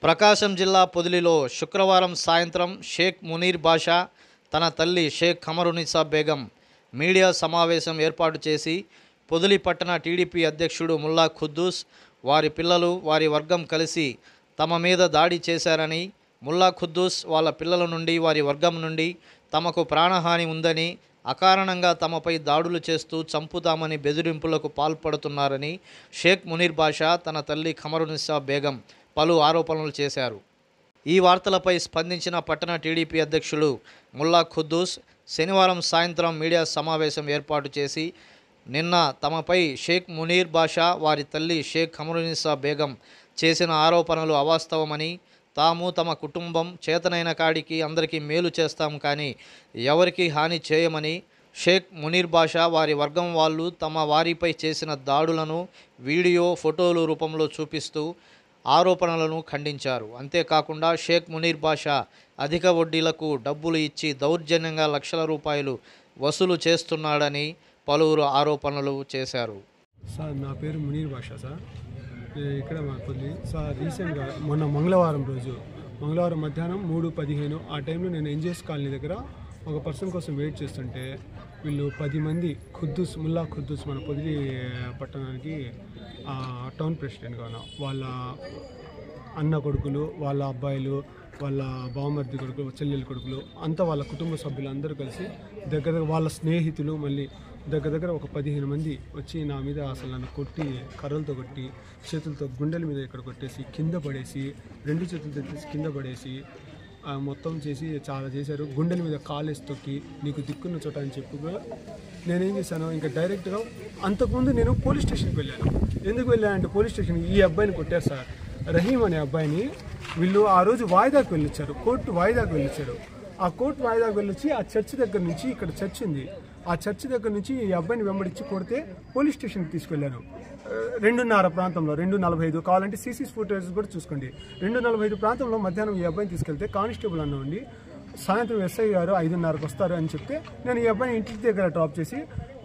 ప్రకాశం జిల్లా పొదిలిలో శుక్రవారం సాయంత్రం షేక్ మునీర్ బాషా తన తల్లి షేక్ ఖమరునిసా బేగం మీడియా సమావేశం ఏర్పాటు చేసి పొదిలి పట్టణ టీడీపీ అధ్యక్షుడు ముల్లా ఖుద్దూస్ వారి పిల్లలు వారి వర్గం కలిసి తమ మీద దాడి చేశారని, ముల్లా ఖుద్దూస్ వాళ్ళ పిల్లల నుండి వారి వర్గం నుండి తమకు ప్రాణహాని ఉందని, అకారణంగా తమపై దాడులు చేస్తూ చంపుతామని బెదిరింపులకు పాల్పడుతున్నారని షేక్ మునీర్ బాషా తన తల్లి ఖమరునిసా బేగం పలు ఆరోపణలు చేశారు. ఈ వార్తలపై స్పందించిన పట్టణ టీడీపీ అధ్యక్షుడు ముల్లా ఖుద్దూస్ శనివారం సాయంత్రం మీడియా సమావేశం ఏర్పాటు చేసి నిన్న తమపై షేక్ మునీర్ బాషా వారి తల్లి షేక్ ఖమరునిసా బేగం చేసిన ఆరోపణలు అవాస్తవమని, తాము తమ కుటుంబం చేతనైన కాడికి అందరికీ మేలు చేస్తాం కానీ ఎవరికి హాని చేయమని, షేక్ మునీర్ బాషా వారి వర్గం వాళ్ళు తమ వారిపై చేసిన దాడులను వీడియో ఫోటోలు రూపంలో చూపిస్తూ ఆరోపణలను ఖండించారు. అంతేకాకుండా షేక్ మునీర్ బాషా అధిక వడ్డీలకు డబ్బులు ఇచ్చి దౌర్జన్యంగా లక్షల రూపాయలు వసూలు చేస్తున్నాడని పలువురు ఆరోపణలు చేశారు. సార్, నా పేరు మునీర్ బాషా సార్. ఇక్కడ మా పొద్దు సార్ రీసెంట్గా మొన్న మంగళవారం మధ్యాహ్నం 3:15 ఆ టైంలో నేను ఎన్జిఎస్ కాలనీ దగ్గర ఒక పర్సన్ కోసం వెయిట్ చేస్తుంటే వీళ్ళు 10 మంది ముల్లా ఖుద్దూస్ మన పొదిలి పట్టణానికి టౌన్ ప్రెసిడెంట్గా ఉన్న వాళ్ళ అన్న కొడుకులు, వాళ్ళ అబ్బాయిలు, వాళ్ళ బావమర్ది కొడుకులు, చెల్లెల కొడుకులు అంతా వాళ్ళ కుటుంబ సభ్యులు అందరూ కలిసి దగ్గర వాళ్ళ స్నేహితులు మళ్ళీ దగ్గర ఒక 15 మంది వచ్చి నా మీద అసలు నన్ను కొట్టి, కర్రలతో కొట్టి, చేతులతో గుండెల మీద ఇక్కడ కొట్టేసి కింద పడేసి, 2 చేతులతో తీసి కింద పడేసి మొత్తం చేసి చాలా చేశారు. గుండెల మీద కాలేసి తొక్కి నీకు దిక్కున్న చోట అని చెప్పి కూడా నేనేం చేశాను, ఇంకా డైరెక్ట్గా అంతకుముందు నేను పోలీస్ స్టేషన్కి వెళ్ళాను. ఎందుకు వెళ్ళానంటే పోలీస్ స్టేషన్కి ఈ అబ్బాయిని కొట్టారు సార్, రహీం అనే అబ్బాయిని. వీళ్ళు ఆ రోజు వాయిదాకు వెళ్ళొచ్చారు, కోర్టు వాయిదాకు వెళ్ళొచ్చారు. ఆ కోర్టు వాయిదాకు వెళ్ళొచ్చి ఆ చర్చి దగ్గర నుంచి, ఇక్కడ చర్చ్ ఉంది, ఆ చర్చి దగ్గర నుంచి ఈ అబ్బాయిని వెంబడించి కొడితే పోలీస్ స్టేషన్కి తీసుకెళ్లాను. 2:30 ప్రాంతంలో, 2:45 కావాలంటే సీసీ ఫుటేజ్ కూడా చూసుకోండి. 2:45 ప్రాంతంలో మధ్యాహ్నం ఈ అబ్బాయిని తీసుకెళ్తే కానిస్టేబుల్ అన్న ఉండి సాయంత్రం ఎస్ఐ గారు 5:30కు వస్తారు అని చెప్తే నేను ఈ అబ్బాయిని ఇంటి దగ్గర డ్రాప్ చేసి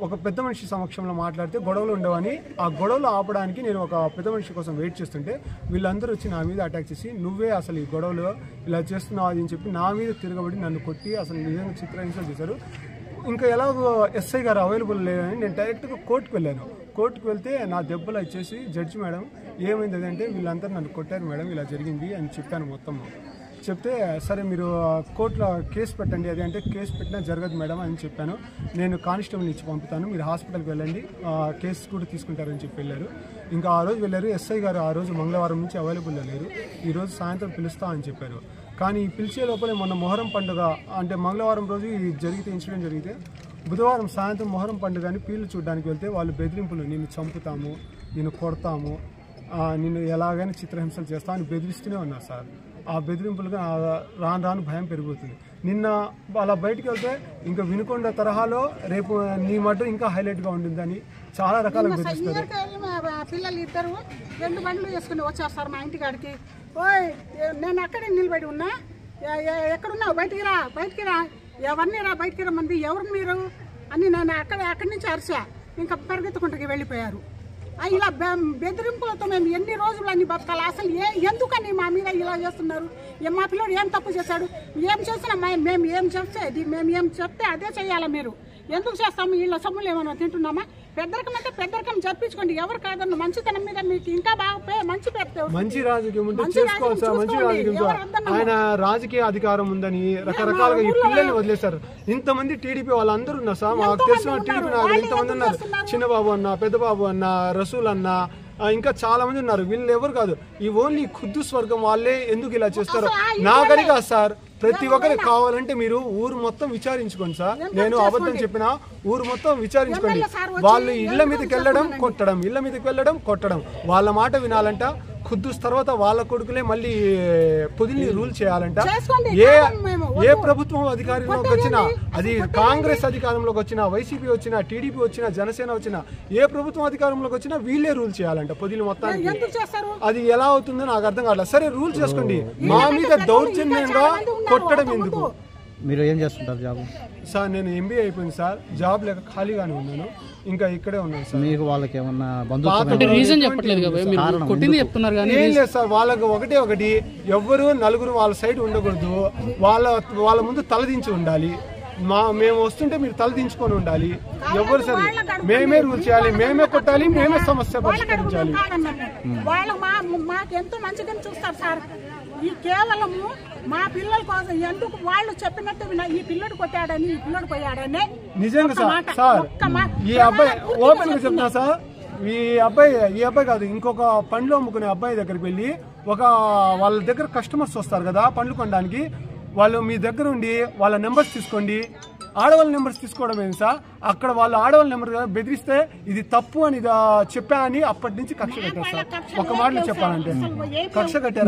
ఒక పెద్ద మనిషి సమక్షంలో మాట్లాడితే గొడవలు ఉండవని, ఆ గొడవలు ఆపడానికి నేను ఒక పెద్ద మనిషి కోసం వెయిట్ చేస్తుంటే వీళ్ళందరూ వచ్చి నా మీద అటాక్ చేసి నువ్వే అసలు ఈ గొడవలు ఇలా చేస్తున్నావు అని చెప్పి నా మీద తిరగబడి నన్ను కొట్టి అసలు నిజంగా చిత్రహింసలు చేశారు. ఇంకా ఎలాగో ఎస్ఐ గారు అవైలబుల్ లేదని నేను డైరెక్ట్గా కోర్టుకు వెళ్ళాను. కోర్టుకు వెళ్తే నా దెబ్బలు వచ్చేసి జడ్జి మేడం ఏమైంది అంటే వీళ్ళందరూ నన్ను కొట్టారు మేడం, ఇలా జరిగింది అని చెప్పాను మొత్తం. చెప్తే సరే మీరు కోర్టులో కేసు పెట్టండి, అది అంటే కేసు పెట్టినా జరగదు మేడం అని చెప్పాను. నేను కానిస్టేబుల్ని ఇచ్చి పంపుతాను, మీరు హాస్పిటల్కి వెళ్ళండి, కేసు కూడా తీసుకుంటారని చెప్పి వెళ్ళారు. ఇంకా ఆ రోజు వెళ్ళారు. ఎస్ఐ గారు ఆ రోజు మంగళవారం నుంచి అవైలబుల్లో లేరు, ఈరోజు సాయంత్రం పిలుస్తా అని చెప్పారు. కానీ పిలిచే లోపలే మొన్న మొహరం పండుగ అంటే మంగళవారం రోజు ఇన్సిడెంట్ జరిగితే బుధవారం సాయంత్రం మొహరం పండుగ అని పీళ్ళు చూడడానికి వెళ్తే వాళ్ళు బెదిరింపులు, నిన్ను చంపుతాము, నిన్ను కొడతాము, నిన్ను ఎలాగైనా చిత్రహింసలు చేస్తామని బెదిరిస్తూనే ఉన్నారు సార్. ఆ బెదిరింపులుగా రాను భయం పెరిగిపోతుంది. నిన్న అలా బయటకు వెళ్తే ఇంకా వినుకొండ తరహాలో రేపు నీ మటు ఇంకా హైలైట్గా ఉంటుందని చాలా రకాలుగా బెదిరిస్తారు. పిల్లలు ఇద్దరు 2 బండ్లు వేసుకుని వచ్చారు సార్ మా ఇంటికాడికి. ఓయ్ నేను అక్కడే నిలబడి ఉన్నా, ఎక్కడున్నావు, బయటికి రా, ఎవరిని రా, బయటికి రమ్మంది, ఎవరు మీరు అని నేను అక్కడి నుంచి అరిసా. ఇంకా పరిగెత్తుకుంటూ వెళ్ళిపోయారు. ఇలా బెదిరింపులతో మేము ఎన్ని రోజులు అని బతకాలి? అసలు ఎందుకని మా మీద ఇలా చేస్తున్నారు? మా పిల్లడు ఏం తప్పు చేశాడు? ఏం చేసినా మేము ఏం చెప్తే అదే చేయాలా? మీరు ఎందుకు చేస్తాము? వీళ్ళ సొమ్ములు ఏమైనా తింటున్నామా? పెద్దరికం అంటే పెద్దరికం జరిపించుకోండి, ఎవరు కాదన్న మంచితనం మీద మీకు ఇంకా బాగా మంచి పెడతారు. మంచి రాజకీయం ఉంటే చేసుకోవాలి సార్. మంచి రాజకీయం, ఆయన రాజకీయ అధికారం ఉందని రకరకాలుగా ఈ పిల్లల్ని వదిలేశారు. ఇంతమంది టీడీపీ వాళ్ళందరూ ఉన్నారు సార్, మాకు తెలిసిన టీడీపీ నాయకులు ఇంతమంది ఉన్నారు. చిన్నబాబు అన్న, పెద్దబాబు అన్న, రసూల్ అన్న, ఇంకా చాలా మంది ఉన్నారు. వీళ్ళు ఎవరు కాదు, ఈ ఓన్లీ ఖుద్దూస్ వర్గం వాళ్ళే ఎందుకు ఇలా చేస్తారు నాకని కాదు సార్. ప్రతి ఒక్కరికి కావాలంటే మీరు ఊరు మొత్తం విచారించుకోండి సార్. నేను అబద్ధం చెప్పినా ఊరు మొత్తం విచారించుకోండి. వాళ్ళు ఇళ్ల మీదకి వెళ్ళడం కొట్టడం, వాళ్ళ మాట వినాలంట. ఖుద్దూస్ తర్వాత వాళ్ళ కొడుకులే మళ్ళీ పొదిలిని రూల్ చేయాలంట. ఏ ప్రభుత్వం అధికారంలోకి వచ్చినా, అది కాంగ్రెస్ అధికారంలోకి వచ్చినా, వైసీపీ వచ్చినా, టీడీపీ వచ్చినా, జనసేన వచ్చినా, ఏ ప్రభుత్వం అధికారంలోకి వచ్చినా వీళ్ళే రూల్ చేయాలంట పొదిలి మొత్తానికి. అది ఎలా అవుతుందో నాకు అర్థం కావట్లేదు. సరే రూల్ చేసుకోండి, మా మీద దౌర్జన్యంగా కొట్టడం ఎందుకు? మీరు ఏం చేస్తుంటారు జాబ్? సార్ నేను ఎంబీఏ అయిపోయింది సార్, జాబ్ లేక ఖాళీగానే ఉన్నాను, ఇంకా ఇక్కడే ఉన్నాను సార్. మీకు వాళ్ళకి ఏమన్నా బంధుత్వం రీజన్ చెప్పట్లేదు కదా, మీరు కొట్టింది చెప్తున్నారు కానీ ఏం లేదు సార్, వాళ్ళకి ఒకటి ఎవ్వరు నలుగురు వాళ్ళ సైడ్ ఉండకూడదు, వాళ్ళ ముందు తలదించి ఉండాలి. మేము వస్తుంటే మీరు తలదించుకొని ఉండాలి. ఎవరు సరే మేమే రూల్ చేయాలి, మేమే కొట్టాలి, మేమే సమస్య పరిష్కరించాలి. వాళ్ళు మాకు ఎంతో మంచిగా చూస్తారు సార్. ఈ కేవలము మా పిల్లల కోసం ఎందుకు వాళ్ళు చెప్పినట్టు ఈ పిల్లడు కొట్టాడని, ఈ పిల్లడు పోయాడని. నిజంగా సార్ ఈ అబ్బాయి ఓపెన్ గా చెప్తున్నా సార్, ఈ అబ్బాయి కాదు, ఇంకొక పండ్లు అమ్ముకునే అబ్బాయి దగ్గరికి వెళ్ళి వాళ్ళ దగ్గర కస్టమర్స్ వస్తారు కదా పండ్లు కొనడానికి, వాళ్ళు మీ దగ్గర ఉండి వాళ్ళ నెంబర్స్ తీసుకోండి. ఆడవాళ్ళ నెంబర్స్ తీసుకోవడం ఏంటి సార్, అక్కడ వాళ్ళ ఆడవాళ్ళ నెంబర్ బెదిరిస్తే ఇది తప్పు అని చెప్పా అని అప్పటి నుంచి కక్ష కట్టారు సార్. ఒక మాటలో చెప్పాలంటే కక్ష కట్టారు.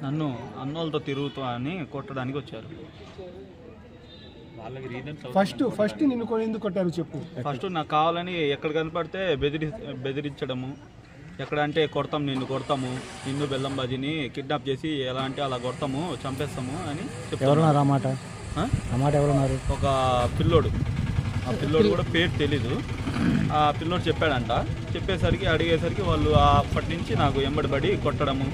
నన్ను అన్నోళ్ళతో తిరుగుతా అని కొట్టడానికి వచ్చారు. ఫస్ట్ నిన్ను ఎందుకు కొట్టారు చెప్పు. ఫస్ట్ నాకు కావాలని ఎక్కడ కనపడితే బెదిరించడము, ఎక్కడ అంటే నిన్ను కొడతాము, నిన్ను బెల్లం బాజీని కిడ్నాప్ చేసి ఎలా అంటే అలా కొడతాము, చంపేస్తాము అని చెప్పారు. ఒక పిల్లోడు, ఆ పిల్లోడు కూడా పేరు తెలీదు, ఆ పిల్లోడు చెప్పాడంట. అడిగేసరికి వాళ్ళు అప్పటి నుంచి నాకు ఎంబడిపడి కొట్టడము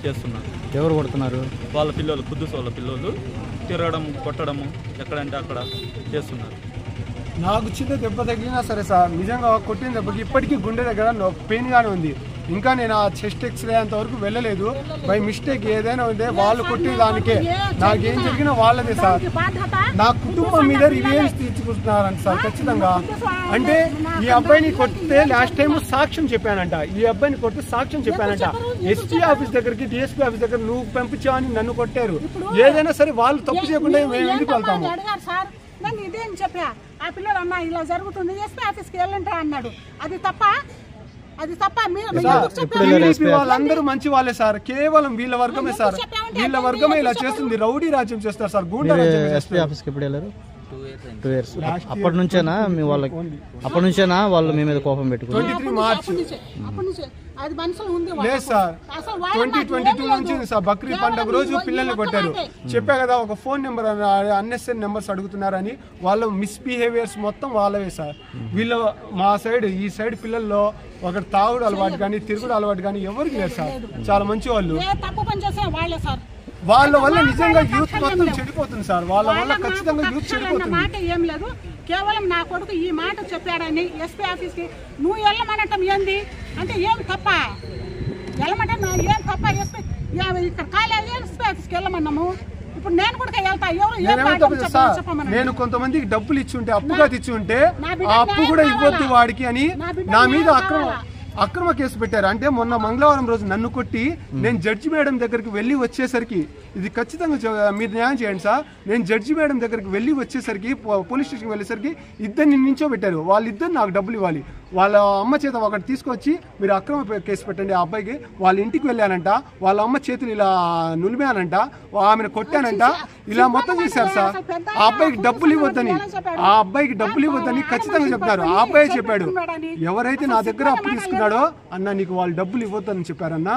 చేస్తున్నారు. ఎవరు కొడుతున్నారు? వాళ్ళ పిల్లలు, కుద్దుస్ వాళ్ళ పిల్లలు తిరగడం, కొట్టడము, ఎక్కడంటే అక్కడ చేస్తున్నారు. నాకు చిన్న దెబ్బ తగిలినా సరే సార్, నిజంగా కొట్టిన దెబ్బకి ఇప్పటికీ గుండె దగ్గర పెయిన్ గానే ఉంది. ఇంకా నేను ఆ చెస్ట్ ఎక్స్రే అంత వరకు వెళ్ళలేదు. బై మిస్టేక్ ఏదైనా ఉంటే వాళ్ళు కొట్టిన దానికే, నాకేం జరిగినా వాళ్ళదే సార్. నా కుటుంబం మీద రివెంజ్ తీర్చుకుంటున్నారంట సార్ ఖచ్చితంగా. అంటే ఈ అబ్బాయిని కొట్టితే లాస్ట్ టైం సాక్ష్యం చెప్పానంట, ఎస్పీ ఆఫీస్ దగ్గరికి, డిఎస్పీ ఆఫీస్ దగ్గర నువ్వు పంపించావని నన్ను కొట్టారు. ఏదైనా సరే వాళ్ళు తప్పు చేయకుండా మేము ఎందుకు వెళ్తాము? నేను ఇదేం చెప్పా, ఆ పిల్లలు అన్నా ఇలా జరుగుతుంది, ఎస్పీ ఆఫీస్కి వెళ్ళంటారా అన్నాడు. అది తప్ప వాళ్ళందరూ మంచి వాళ్ళే సార్, కేవలం వీళ్ళ వర్గమే సార్, వీళ్ళ వర్గమే ఇలా చేస్తుంది. రౌడీ రాజ్యం చేస్తారు సార్, గూండా రాజ్యం చేస్తారు. 2 years అప్పటి నుంచేనా వాళ్ళు మీ మీద కోపం పెట్టుకున్నారు? 23 మార్చ్ అది మనసులో ఉంది. లేదు సార్, 2022 నుంచి సార్ బక్రీద్ పండుగ రోజు పిల్లల్ని కొట్టారు. చెప్పా కదా, ఒక ఫోన్ నెంబర్ అన్నెసరీ నెంబర్స్ అడుగుతున్నారని. వాళ్ళ మిస్బిహేవియర్స్ మొత్తం వాళ్ళవే సార్. వీళ్ళు మా సైడ్, ఈ సైడ్ పిల్లల్లో ఒకటి తాగుడు అలవాటు కానీ, తిరుగుడు అలవాటు కానీ ఎవరికి లేదు సార్. చాలా మంచి వాళ్ళు. వాళ్ళ వల్ల నిజంగా యూత్ మొత్తం చెడిపోతుంది సార్. వాళ్ళ వల్ల ఖచ్చితంగా యూత్ చెడిపోతుంది. మాట ఏం లేదు, కేవలం నా కొడుకు ఈ మాట చెప్పాడని ఎస్పీ ఆఫీస్కి నువ్వు వెళ్ళమనటం ఏంది అంటే ఏం తప్ప, వెళ్ళమంటే ఏం తప్ప? ఎస్పీ ఇక్కడ కాలేజీ ఎస్పీ ఆఫీస్కి వెళ్ళమన్నాము. ఇప్పుడు నేను కూడా వెళ్తా. నేను కొంతమందికి డబ్బులు ఇచ్చి ఉంటే, అప్పుగా తెచ్చి ఉంటే, ఆ అప్పు కూడా ఇవ్వద్దు వాడికి అని నా మీద అక్రమ కేసు పెట్టారు. అంటే మొన్న మంగళవారం రోజు నన్ను కొట్టి నేను జడ్జి మేడం దగ్గరికి వెళ్ళి వచ్చేసరికి, ఇది ఖచ్చితంగా మీరు న్యాయం చేయండి సార్, నేను జడ్జి మేడం దగ్గరికి వెళ్ళి వచ్చేసరికి, పోలీస్ స్టేషన్కి వెళ్ళేసరికి ఇద్దరిని నించోబెట్టారు. వాళ్ళిద్దరు నాకు డబ్బులు ఇవ్వాలి. వాళ్ళ అమ్మ చేత ఒకటి తీసుకొచ్చి మీరు అక్రమ కేసు పెట్టండి ఆ అబ్బాయికి. వాళ్ళ ఇంటికి వెళ్ళానంట, వాళ్ళ అమ్మ చేతులు ఇలా నులిమానంట, ఆమెను కొట్టానంట, ఇలా మొత్తం చేశారు సార్. ఆ అబ్బాయికి డబ్బులు ఇవ్వద్దని ఖచ్చితంగా చెప్తారు. ఆ అబ్బాయి చెప్పాడు, ఎవరైతే నా దగ్గర అప్పు తీసుకున్నాడో అన్న నీకు వాళ్ళు డబ్బులు ఇవ్వద్దని చెప్పారన్నా,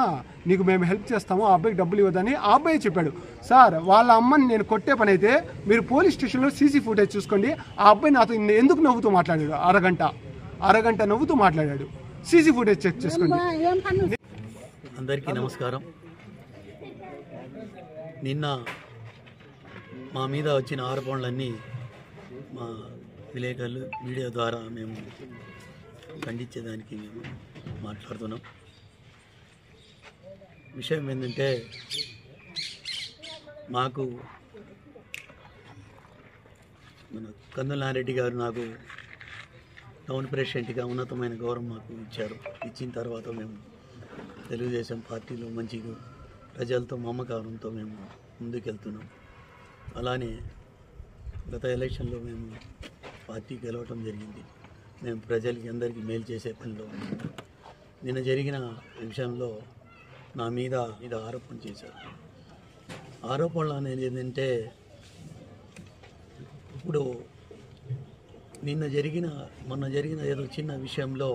నీకు మేము హెల్ప్ చేస్తాము, ఆ అబ్బాయికి డబ్బులు ఇవ్వద్దని ఆ అబ్బాయి చెప్పాడు. సార్ వాళ్ళ అమ్మని నేను కొట్టే పని అయితే మీరు పోలీస్ స్టేషన్లో సీసీ ఫుటేజ్ చూసుకోండి. ఆ అబ్బాయి నాతో ఎందుకు నవ్వుతూ మాట్లాడాడు, అరగంట నవ్వుతూ మాట్లాడాడు. సీసీ ఫుటేజ్ చెక్ చేసుకోండి. అందరికీ నమస్కారం. నిన్న మా మీద వచ్చిన ఆరోపణలన్నీ మా విలేకరులు మీడియా ద్వారా మేము ఖండించేదానికి మేము మాట్లాడుతున్నాం. విషయం ఏంటంటే, మాకు మన కందుల నారెడ్డి గారు నాకు టౌన్ ప్రెసిడెంట్గా ఉన్నతమైన గౌరవం మాకు ఇచ్చారు. ఇచ్చిన తర్వాత మేము తెలుగుదేశం పార్టీలో మంచిగా ప్రజలతో మమకారంతో మేము ముందుకెళ్తున్నాం. అలానే గత ఎలక్షన్లో మేము పార్టీ గెలవటం జరిగింది. మేము ప్రజలకి అందరికీ మేలు చేసే పనిలో నిన్న జరిగిన విషయంలో నా మీద ఆరోపణ చేశారు. ఆరోపణలు అనేది ఏంటంటే, ఇప్పుడు మొన్న జరిగిన ఏదో చిన్న విషయంలో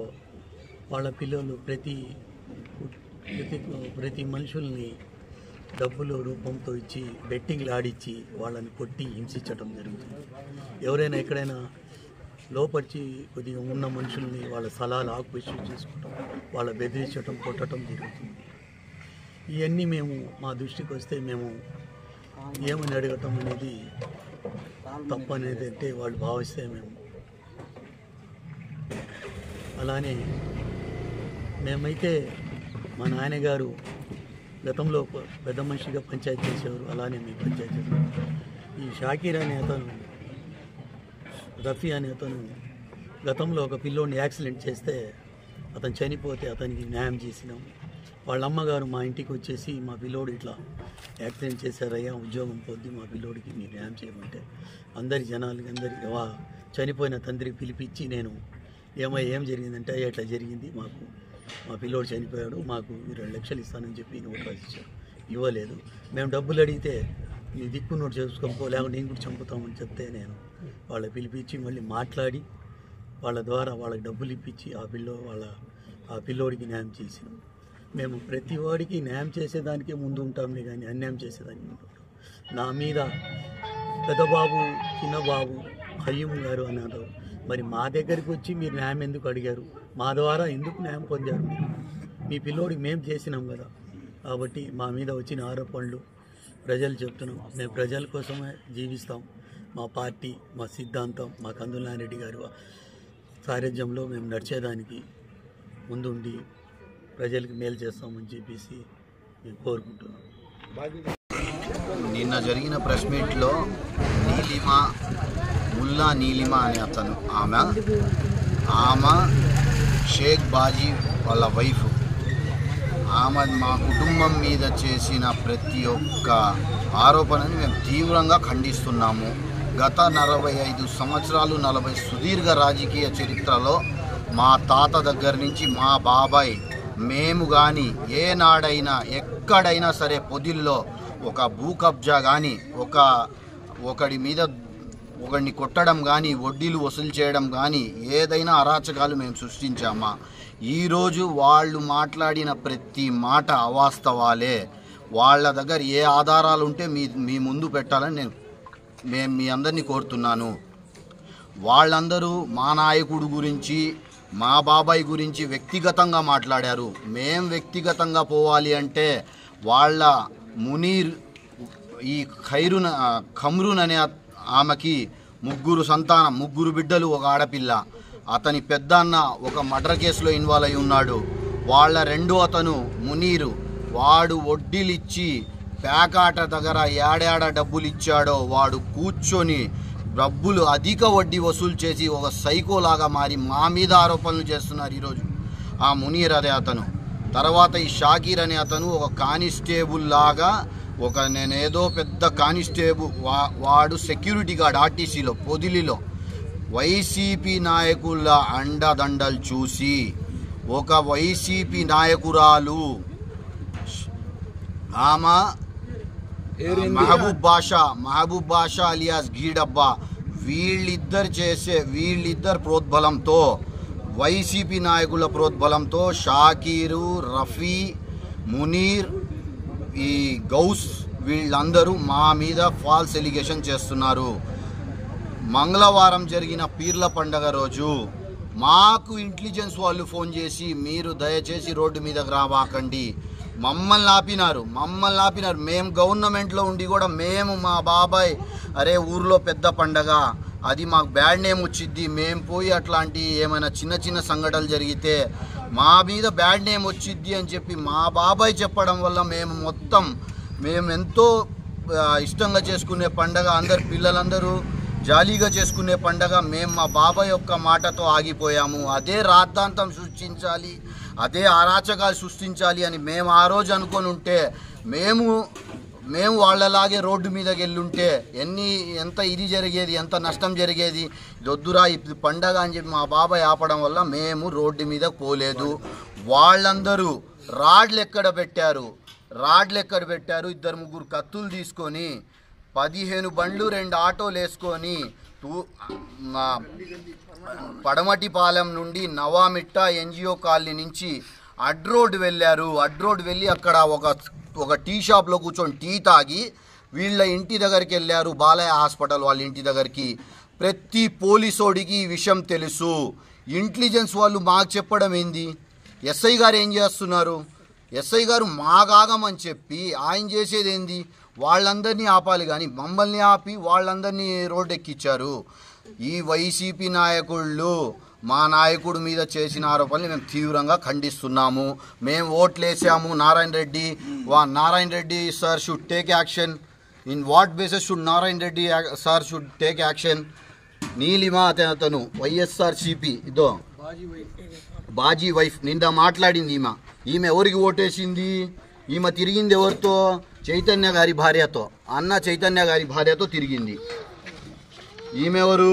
వాళ్ళ పిల్లలు ప్రతి మనుషుల్ని డబ్బులు రూపంతో ఇచ్చి బెట్టింగ్లు ఆడిచ్చి వాళ్ళని కొట్టి హింసించడం జరుగుతుంది. ఎవరైనా ఎక్కడైనా లోపరిచి కొద్దిగా ఉన్న మనుషుల్ని వాళ్ళ స్థలాలు ఆక్యుపేషన్ చేసుకోవటం, వాళ్ళ బెదిరించడం, కొట్టడం జరుగుతుంది. ఇవన్నీ మేము మా దృష్టికి వస్తే మేము ఏమని అడగటం అనేది తప్పు అనేది అంటే వాళ్ళు భావిస్తే మేము అలానే మేమైతే మా నాన్నగారు గతంలో పెద్ద మనిషిగా పంచాయతీ చేసేవారు, అలానే మేము పంచాయతీ చేసాం. ఈ షాకీర్ అనే అతను, రఫీ అనే అతను గతంలో ఒక పిల్లోడిని యాక్సిడెంట్ చేస్తే అతను చనిపోతే అతనికి న్యాయం చేసినాం. వాళ్ళ అమ్మగారు మా ఇంటికి వచ్చేసి మా పిల్లోడు ఇట్లా యాక్సిడెంట్ చేశారయ్యా, ఉద్యోగం పొద్దు, మా పిల్లోడికి మీరు న్యాయం చేయమంటే అందరి జనాలకి అందరికి చనిపోయిన తండ్రికి పిలిపించి నేను ఏం జరిగిందంటే అయ్యా ఇట్లా జరిగింది, మాకు మా పిల్లోడు చనిపోయాడు, మాకు 2 లక్షలు ఇస్తానని చెప్పి నోట్ రాసిచ్చారు. ఇవ్వలేదు. మేము డబ్బులు అడిగితే నీ దిక్కు నోటు చేసుకోపో, లేకపోతే నేను కూడా చంపుతామని చెప్తే నేను వాళ్ళ పిలిపించి మళ్ళీ మాట్లాడి వాళ్ళ ద్వారా వాళ్ళకి డబ్బులు ఇప్పించి ఆ పిల్లోడికి న్యాయం చేసినాం. మేము ప్రతి వాడికి న్యాయం చేసేదానికే ముందు ఉంటాంలే కానీ అన్యాయం చేసేదానికి ముందు ఉంటాం. నా మీద పెద్దబాబు, చిన్నబాబు, హయ్యం గారు అన్నారు, మరి మా దగ్గరికి వచ్చి మీరు న్యాయం ఎందుకు అడిగారు, మా ద్వారా ఎందుకు న్యాయం పొందారు, మీ పిల్లోడికి మేము చేసినాం కదా. కాబట్టి మా మీద వచ్చిన ఆరోపణలు ప్రజలు చెప్తున్నాం. మేము ప్రజల కోసమే జీవిస్తాం. మా పార్టీ, మా సిద్ధాంతం, మా కందుల నారెడ్డి గారు సారథ్యంలో మేము నడిచేదానికి ముందుండి ప్రజలకు మేలు చేస్తామని చెప్పేసి మేము కోరుకుంటున్నాం. నిన్న జరిగిన ప్రెస్ మీట్లో ముల్లా నీలిమా అనే అతను, ఆమె షేక్ బాజీ వాళ్ళ వైఫ్, ఆమె మా కుటుంబం మీద చేసిన ప్రతి ఒక్క ఆరోపణని మేము తీవ్రంగా ఖండిస్తున్నాము. గత 45 సంవత్సరాలు 40 సుదీర్ఘ రాజకీయ చరిత్రలో మా తాత దగ్గర నుంచి మా బాబాయ్ మేము కానీ ఏనాడైనా ఎక్కడైనా సరే పొదిల్లో ఒక భూ కబ్జా కానీ ఒకడిని కొట్టడం కానీ వడ్డీలు వసూలు చేయడం కానీ ఏదైనా అరాచకాలు మేము సృష్టించామా? ఈరోజు వాళ్ళు మాట్లాడిన ప్రతి మాట అవాస్తవాలే. వాళ్ళ దగ్గర ఏ ఆధారాలు ఉంటే మీ ముందు పెట్టాలని మేము మీ అందరినీ కోరుతున్నాను. వాళ్ళందరూ మా నాయకుడు గురించి, మా బాబాయ్ గురించి వ్యక్తిగతంగా మాట్లాడారు. మేం వ్యక్తిగతంగా పోవాలి అంటే వాళ్ళ మునీర్, ఈ ఖమ్రూన్ అనే ఆమెకి 3 సంతానం, 3 బిడ్డలు, 1 ఆడపిల్ల. అతని పెద్దన్న ఒక మర్డర్ కేసులో ఇన్వాల్వ్ అయి ఉన్నాడు. వాళ్ళ రెండో అతను మునీరు, వాడు వడ్డీలిచ్చి పేకాట దగ్గర ఏడాడ డబ్బులు ఇచ్చాడో వాడు కూర్చొని డబ్బులు అధిక వడ్డీ వసూలు చేసి ఒక సైకోలాగా మారి మా మీద ఆరోపణలు చేస్తున్నారు ఈరోజు ఆ మునీర్ అదే అతను. తర్వాత ఈ షాకీర్ అనే అతను ఒక కానిస్టేబుల్ లాగా, నేనేదో పెద్ద కానిస్టేబుల్, వాడు సెక్యూరిటీ గార్డ్ ఆర్టీసీలో పొదిలిలో. వైసీపీ నాయకుల అండదండలు చూసి ఒక వైసీపీ నాయకురాలు ఆమె మహబూబ్ బాషా అలియాస్ గీడబ్బా, వీళ్ళిద్దరు ప్రోద్బలంతో, వైసీపీ నాయకుల ప్రోద్బలంతో షాకీరు, రఫీ, మునీర్, ఈ గౌస్ వీళ్ళందరూ మా మీద ఫాల్స్ ఎలిగేషన్ చేస్తున్నారు. మంగళవారం జరిగిన పీర్ల పండగ రోజు మాకు ఇంటెలిజెన్స్ వాళ్ళు ఫోన్ చేసి మీరు దయచేసి రోడ్డు మీదకి రావాకండి, మమ్మల్ని ఆపినారు. మేము గవర్నమెంట్లో ఉండి కూడా మేము మా బాబాయ్ అరే ఊర్లో పెద్ద పండగ, అది మాకు బ్యాడ్ నేమ్ వచ్చిద్ది, మేము పోయి అట్లాంటి ఏమైనా చిన్న సంఘటనలు జరిగితే మా మీద బ్యాడ్ నేమ్ వచ్చిద్ది అని చెప్పి మా బాబాయ్ చెప్పడం వల్ల మేము ఎంతో ఇష్టంగా చేసుకునే పండగ, అందరు పిల్లలందరూ జాలీగా చేసుకునే పండగ మేము మా బాబాయ్ యొక్క మాటతో ఆగిపోయాము. అదే రాద్ధాంతం సృష్టించాలి, అదే అరాచకాలు సృష్టించాలి అని మేము ఆ రోజు అనుకొని ఉంటే మేము వాళ్ళలాగే రోడ్డు మీదకి వెళ్ళుంటే ఎంత ఇది జరిగేది, ఎంత నష్టం జరిగేది. దొద్దురా ఇది పండగ అని చెప్పి మా బాబాయ్ ఆపడం వల్ల మేము రోడ్డు మీద పోలేదు. వాళ్ళందరూ రాడ్లు ఎక్కడ పెట్టారు, 2-3 కత్తులు తీసుకొని 15 బండ్లు 2 ఆటోలు వేసుకొని పడమటిపాలెం నుండి నవామిట్ట ఎన్జిఓ కాలనీ నుంచి అడ్రోడ్ వెళ్ళారు. అడ్రోడ్ వెళ్ళి అక్కడ ఒక ఒక టీ షాప్లో కూర్చొని టీ తాగి వీళ్ళ ఇంటి దగ్గరికి వెళ్ళారు, బాలయ్య హాస్పిటల్ వాళ్ళ ఇంటి దగ్గరికి. ప్రతి పోలీసోడికి ఈ విషయం తెలుసు. ఇంటెలిజెన్స్ వాళ్ళు మాకు చెప్పడం ఏంది? ఎస్ఐ గారు ఏం చేస్తున్నారు? ఎస్ఐ గారు మాగాగమని చెప్పి ఆయన చేసేది ఏంది? వాళ్ళందరినీ ఆపాలి, కానీ మమ్మల్ని ఆపి వాళ్ళందరినీ రోడ్డు ఎక్కించారు. ఈ వైసీపీ నాయకుళ్ళు మా నాయకుడి మీద చేసిన ఆరోపణలు మేము తీవ్రంగా ఖండిస్తున్నాము. మేము ఓట్లేసాము Narayana Reddy sir should take action. In what basis should Narayana Reddy sir should take action? Neelima అతను వైఎస్ఆర్సీపీ ఇదో బాజీ వైఫ్ నిండా మాట్లాడింది. ఈమె ఎవరికి ఓటేసింది? ఈమె తిరిగింది ఎవరితో? చైతన్య గారి భార్యతో, అన్న చైతన్య గారి భార్యతో తిరిగింది. ఈమె ఎవరు?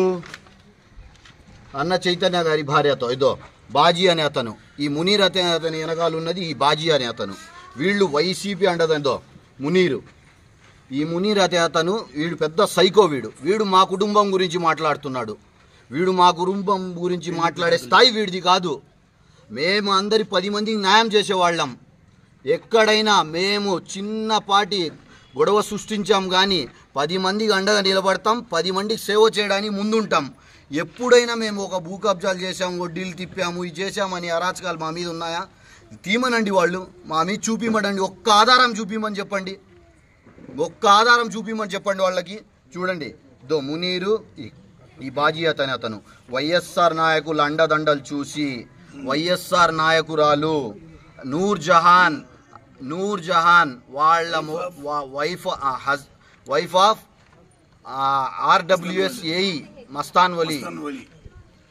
అన్న చైతన్య గారి భార్యతో. ఇదో బాజీ అనే అతను, ఈ మునీర్ అతని వెనకాల ఉన్నది ఈ బాజీ అనే అతను. వీళ్ళు వైసీపీ అండదందో మునీరు. ఈ మునీర్ అతను వీడు పెద్ద సైకో. వీడు మా కుటుంబం గురించి మాట్లాడుతున్నాడు. వీడు మా కుటుంబం గురించి మాట్లాడే స్థాయి వీడిది కాదు. మేము అందరి 10 మందికి న్యాయం చేసేవాళ్ళం. ఎక్కడైనా మేము చిన్నపాటి గొడవ సృష్టించాం కానీ 10 మందికి అండగా నిలబడతాం, 10 మందికి సేవ చేయడానికి ముందుంటాం. ఎప్పుడైనా మేము ఒక భూ కబ్జాలు చేసాము, వడ్డీలు తిప్పాము, ఇది చేసామని అరాచకాలు మా మీద ఉన్నాయా? తీమనండి వాళ్ళు, మా మీద చూపిమనండి. ఒక్క ఆధారం చూపిమని చెప్పండి, ఒక్క ఆధారం చూపిమని చెప్పండి వాళ్ళకి. చూడండి దో మునీరు, ఈ బాజీ అతను వైఎస్ఆర్ నాయకుల అండదండలు చూసి వైఎస్ఆర్ నాయకురాలు నూర్ జహాన్ వాళ్ళ wife of RWS AE Mastan Vali,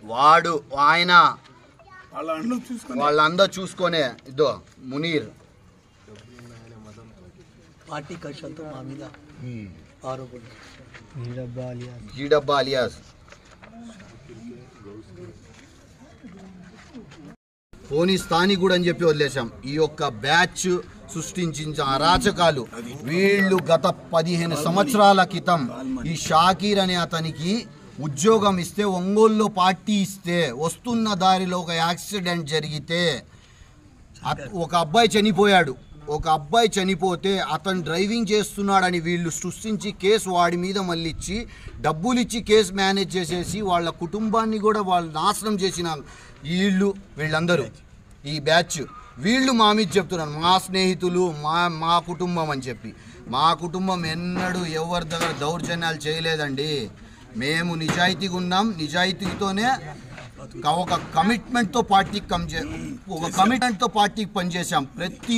వాడు ఆయన వాళ్ళందరూ చూసుకొనే ఇదో మునీర్ పార్టీ కక్షలతో మా మీద ఆరోపణలు. జీడబ్బా అలియాస్ పోనీ స్థానికుడు అని చెప్పి వదిలేశాం. ఈ యొక్క బ్యాచ్ సృష్టించిన అరాచకాలు వీళ్ళు గత 15 సంవత్సరాల క్రితం ఈ షాకీర్ అనే అతనికి ఉద్యోగం ఇస్తే, ఒంగోలులో పార్టీ ఇస్తే, వస్తున్న దారిలో ఒక యాక్సిడెంట్ జరిగితే ఒక అబ్బాయి చనిపోయాడు. ఒక అబ్బాయి చనిపోతే అతను డ్రైవింగ్ చేస్తున్నాడని వీళ్ళు సృష్టించి కేసు వాడి మీద మళ్ళీ ఇచ్చి డబ్బులు ఇచ్చి కేసు మేనేజ్ చేసేసి వాళ్ళ కుటుంబాన్ని కూడా వాళ్ళు నాశనం చేసిన వీళ్ళందరూ ఈ బ్యాచ్. వీళ్ళు మా మీద చెప్తున్నారు మా స్నేహితులు, మా కుటుంబం అని చెప్పి. మా కుటుంబం ఎన్నడూ ఎవరి దగ్గర దౌర్జన్యాలు చేయలేదండి. మేము నిజాయితీగా ఉన్నాం. నిజాయితీతోనే ఒక కమిట్మెంట్తో పార్టీకి పనిచేసాం. ప్రతి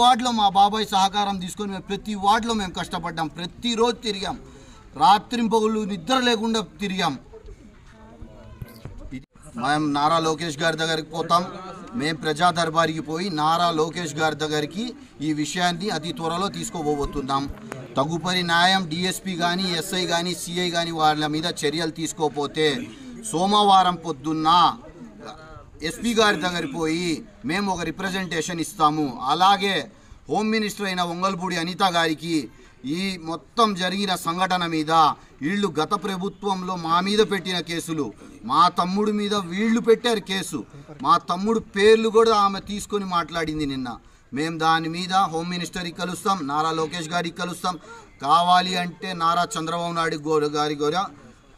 వార్డులో మా బాబాయ్ సహకారం తీసుకొని మేము ప్రతి వార్డులో మేము కష్టపడ్డాం. ప్రతిరోజు తిరిగాం, రాత్రింపగళ్ళు నిద్ర లేకుండా తిరిగాం. మేము నారా లోకేష్ గారి దగ్గరికి పోతాం. మేము ప్రజా దర్బారికి పోయి నారా లోకేష్ గారి దగ్గరికి ఈ విషయాన్ని అతి త్వరలో తీసుకోబోతున్నాం. తదుపరి న్యాయం డిఎస్పీ కానీ, ఎస్ఐ కానీ, సిఐ కానీ వాళ్ళ మీద చర్యలు తీసుకోకపోతే సోమవారం పొద్దున్న ఎస్పీ గారి దగ్గరికి పోయి మేము ఒక రిప్రజెంటేషన్ ఇస్తాము. అలాగే హోమ్ మినిస్టర్ అయిన వంగల్పూడి అనిత గారికి ఈ మొత్తం జరిగిన సంఘటన మీద వీళ్ళు గత ప్రభుత్వంలో మా మీద పెట్టిన కేసులు, మా తమ్ముడి మీద వీళ్ళు పెట్టారు కేసు, మా తమ్ముడు పేర్లు కూడా ఆమె తీసుకొని మాట్లాడింది నిన్న. మేము దాని మీద హోమ్ మినిస్టర్కి కలుస్తాం, నారా లోకేష్ గారికి కలుస్తాం, కావాలి అంటే నారా చంద్రబాబు నాయుడు గారి కూడా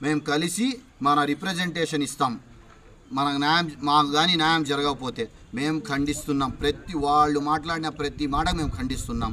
మేము కలిసి మన రిప్రజెంటేషన్ ఇస్తాం. మాకు కానీ న్యాయం జరగకపోతే మేము ఖండిస్తున్నాం. వాళ్ళు మాట్లాడిన ప్రతి మాట మేము ఖండిస్తున్నాం.